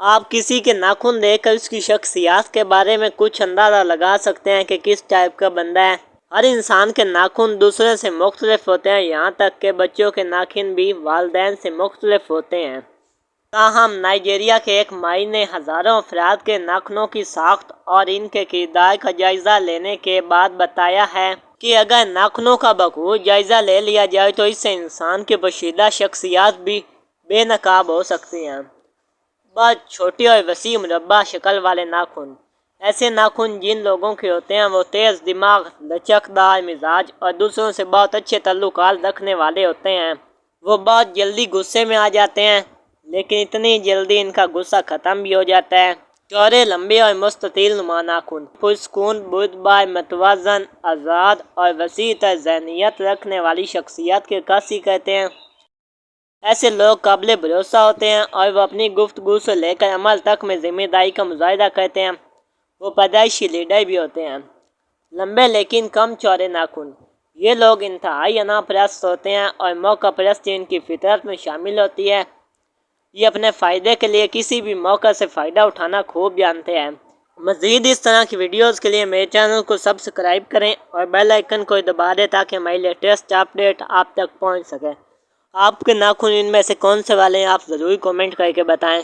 آپ کسی کے ناخن دیکھ کر اس کی شخصیت کے بارے میں کچھ اندازہ لگا سکتے ہیں کہ کس ٹائپ کا بندہ ہے۔ ہر انسان کے ناخن دوسرے سے مختلف ہوتے ہیں، یہاں تک کہ بچوں کے ناخن بھی والدین سے مختلف ہوتے ہیں۔ تاہم نائجیریا کے ایک ماہر نے ہزاروں افراد کے ناخنوں کی ساخت اور ان کے کردار کا جائزہ لینے کے بعد بتایا ہے کہ اگر ناخنوں کا بخوبی جائزہ لے لیا جائے تو اس سے انسان کی پوشیدہ شخصیات بھی بے نقاب ہو سکتی ہیں۔ بعض چھوٹی اور وسیع مربع شکل والے ناخن ایسے ناخن جن لوگوں کے ہوتے ہیں وہ تیز دماغ، لچکدار مزاج اور دوسروں سے بہت اچھے تعلقات رکھنے والے ہوتے ہیں۔ وہ بہت جلدی غصے میں آ جاتے ہیں، لیکن اتنی جلدی ان کا غصہ ختم بھی ہو جاتا ہے۔ چوڑے، لمبے اور مستطیل نما ناخن پرسکون، بردبار، متوازن، آزاد اور وسیع تر ذہنیت رکھنے والی شخصیت کی عکاسی کرتے ہیں۔ ایسے لوگ قابل بھروسہ ہوتے ہیں اور وہ اپنی گفتگو سے لے کر عمل تک میں ذمہ داری کا مظاہرہ کرتے ہیں۔ وہ پیدائشی لیڈر بھی ہوتے ہیں۔ لمبے لیکن کم چوڑے ناخن یہ لوگ انتہائی انا پرست ہوتے ہیں اور موقع پرستی ان کی فطرت میں شامل ہوتی ہے۔ یہ اپنے فائدے کے لیے کسی بھی موقع سے فائدہ اٹھانا خوب جانتے ہیں۔ مزید اس طرح کی ویڈیوز کے لیے میرے چینل کو سبسکرائب کریں اور بیل آئیکن کو دبا دیں تاکہ ہماری لیٹسٹ اپڈیٹ آپ تک پہنچ سکے۔ آپ کے ناخن ان میں سے کون سے والے ہیں آپ ضرور کمنٹ کر کے بتائیں۔